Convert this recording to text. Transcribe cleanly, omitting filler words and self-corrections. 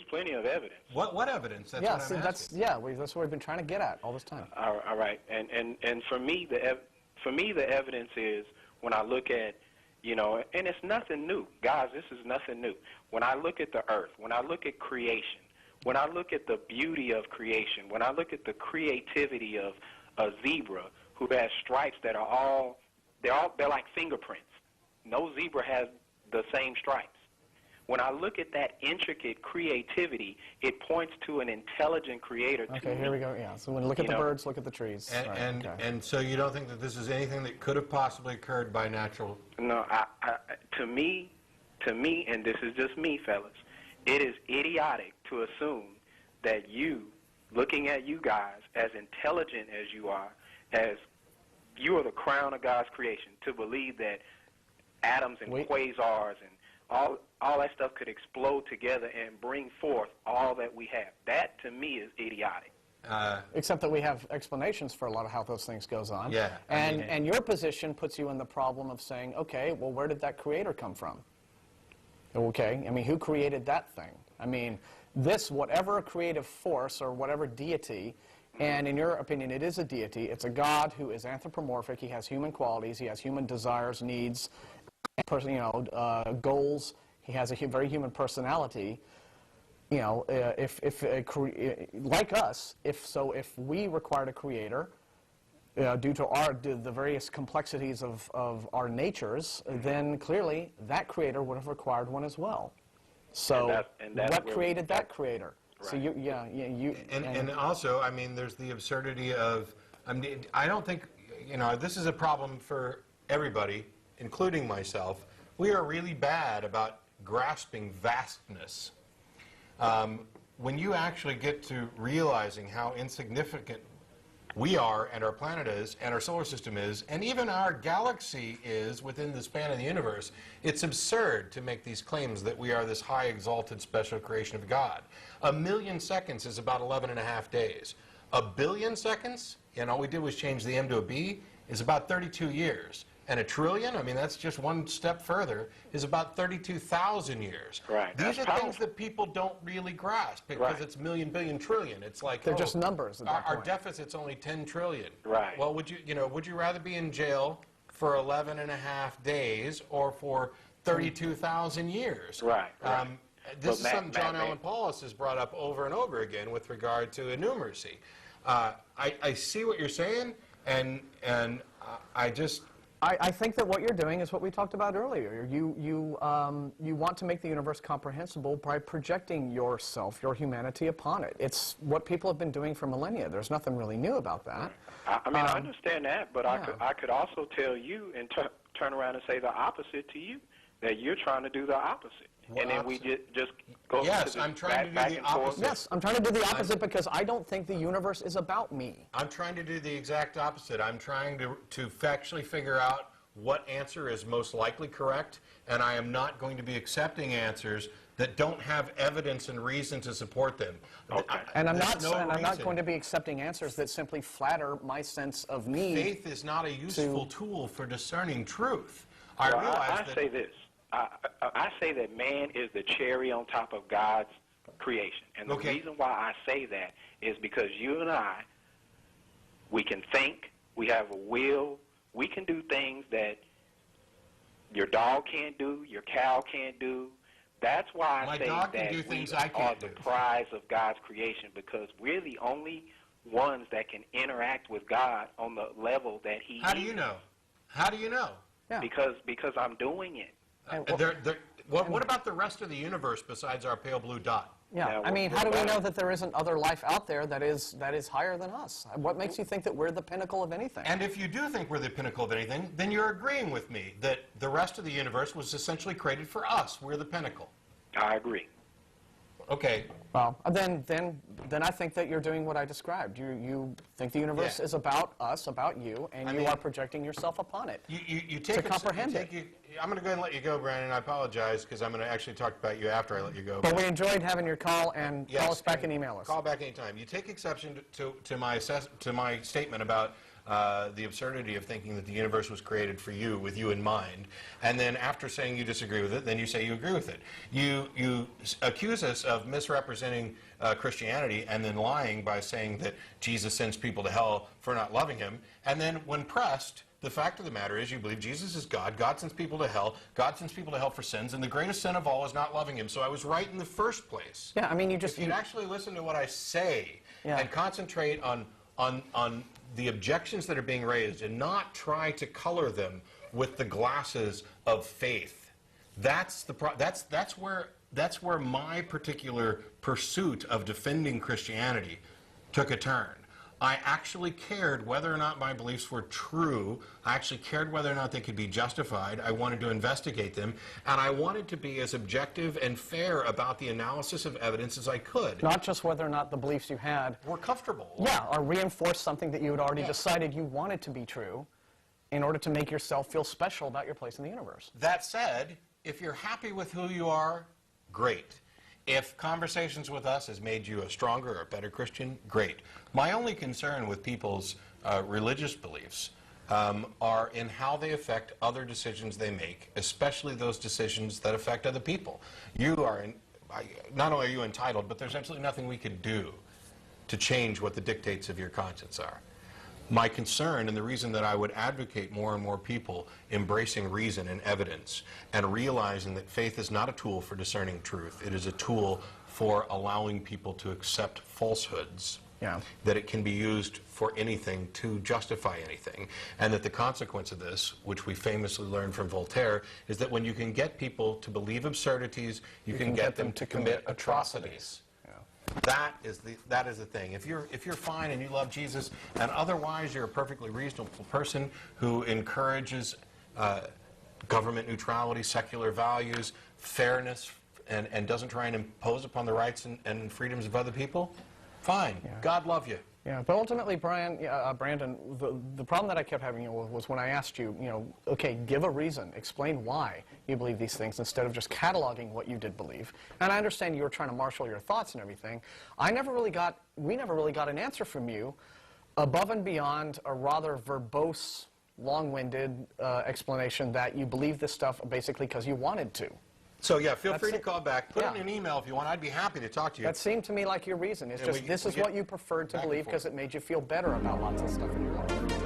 plenty of evidence. What evidence? That's what I'm asking. That's what we've been trying to get at all this time. All right, and for me, the evidence is when I look at, and it's nothing new, guys. This is nothing new. When I look at the earth, when I look at creation, when I look at the beauty of creation, when I look at the creativity of a zebra who has stripes that are they're like fingerprints. No zebra has the same stripes. When I look at that intricate creativity, it points to an intelligent creator. Okay, here we go. Yeah. So when you look at the birds, look at the trees. And so you don't think that this is anything that could have possibly occurred by natural? No. To me, and this is just me, fellas, it is idiotic to assume that you, looking at you guys, as intelligent as you are the crown of God's creation, to believe that atoms and quasars and all that stuff could explode together and bring forth all that we have. That, to me, is idiotic. Except that we have explanations for a lot of how those things goes on. Yeah. And your position puts you in the problem of saying, okay, well, where did that creator come from? Okay, I mean, who created that thing? I mean, whatever creative force or whatever deity, and in your opinion, it is a deity. It's a God who is anthropomorphic. He has human qualities. He has human desires, needs, goals. He has a very human personality. Like us, if we required a creator, due to the various complexities of our natures, then clearly that creator would have required one as well. So what created that creator? Right. So and also, I mean, there's the absurdity of, I don't think, this is a problem for everybody, including myself. We are really bad about grasping vastness. When you actually get to realizing how insignificant we are, and our planet is, and our solar system is, and even our galaxy is within the span of the universe, it's absurd to make these claims that we are this high exalted special creation of God. 1,000,000 seconds is about 11.5 days. 1 billion seconds, and all we did was change the M to a B, is about 32 years. And 1 trillion, I mean, that's just one step further, is about 32,000 years. Right. These are things that people don't really grasp because it's million, billion, trillion. It's like they're just numbers at that our point. deficit's only 10 trillion. Right. Well, would you rather be in jail for 11.5 days or for 32,000 years? Right. This is something John Allen Paulus has brought up over and over again with regard to innumeracy. I see what you're saying, and I think that what you're doing is what we talked about earlier. You want to make the universe comprehensible by projecting yourself, your humanity, upon it. It's what people have been doing for millennia. There's nothing really new about that. I mean, I understand that, but I could also tell you and turn around and say the opposite to you, that you're trying to do the opposite. And then we just go I'm trying to do the opposite. Yes, I'm trying to do the opposite because I don't think the universe is about me. I'm trying to do the exact opposite. I'm trying to factually figure out what answer is most likely correct, and I am not going to be accepting answers that don't have evidence and reason to support them. Okay. And I'm not going to be accepting answers that simply flatter my sense of need. Faith is not a useful tool for discerning truth. I say this. I say that man is the cherry on top of God's creation. And the reason why I say that is because you and I, we can think, we have a will, we can do things that your dog can't do, your cow can't do. That's why I say that we are the prize of God's creation, because we're the only ones that can interact with God on the level that He How do you know? How do you know? Yeah. Because I'm doing it. What about the rest of the universe besides our pale blue dot? Yeah, I mean, how do we know that there isn't other life out there that is higher than us? What makes you think that we're the pinnacle of anything? And if you do think we're the pinnacle of anything, then you're agreeing with me that the rest of the universe was essentially created for us. We're the pinnacle. I agree. Okay. Well, then I think that you're doing what I described. You think the universe is about us, about you, and you are projecting yourself upon it you take to comprehend it. I'm going to go ahead and let you go, Brandon. I apologize because I'm going to actually talk about you after I let you go. But we enjoyed having your call, and call us back and email us. Call back anytime. You take exception to my statement about the absurdity of thinking that the universe was created for you, with you in mind, and then after saying you disagree with it, then you say you agree with it. You accuse us of misrepresenting Christianity and then lying by saying that Jesus sends people to hell for not loving him, and then when pressed, the fact of the matter is you believe Jesus is God, God sends people to hell, God sends people to hell for sins, and the greatest sin of all is not loving him. So I was right in the first place. Yeah, I mean, you just... If you'd actually listen to what I say Yeah. and concentrate on the objections that are being raised and not try to color them with the glasses of faith, that's where my particular pursuit of defending Christianity took a turn. I actually cared whether or not my beliefs were true. I actually cared whether or not they could be justified. I wanted to investigate them, and I wanted to be as objective and fair about the analysis of evidence as I could. Not just whether or not the beliefs you had were comfortable. Yeah, or reinforce something that you had already decided you wanted to be true in order to make yourself feel special about your place in the universe. That said, if you're happy with who you are, great. If conversations with us has made you a stronger or better Christian, great. My only concern with people's religious beliefs are in how they affect other decisions they make, especially those decisions that affect other people. You are, not only are you entitled, but there's absolutely nothing we could do to change what the dictates of your conscience are. My concern, and the reason that I would advocate more and more people embracing reason and evidence and realizing that faith is not a tool for discerning truth, it is a tool for allowing people to accept falsehoods, that it can be used for anything to justify anything, and that the consequence of this, which we famously learned from Voltaire, is that when you can get people to believe absurdities, you can get them to commit atrocities. That is the thing. If you're fine and you love Jesus, and otherwise you're a perfectly reasonable person who encourages government neutrality, secular values, fairness, and doesn't try and impose upon the rights and freedoms of other people, fine. God love you. Yeah, but ultimately, Brandon, the problem that I kept having was when I asked you, okay, give a reason, explain why you believe these things instead of just cataloging what you did believe. And I understand you were trying to marshal your thoughts and everything. We never really got an answer from you above and beyond a rather verbose, long-winded explanation that you believe this stuff basically because you wanted to. So yeah, feel free to call back. Put in an email if you want. I'd be happy to talk to you. That seemed to me like your reason. It's just this is what you preferred to believe because it made you feel better about lots of stuff in your life.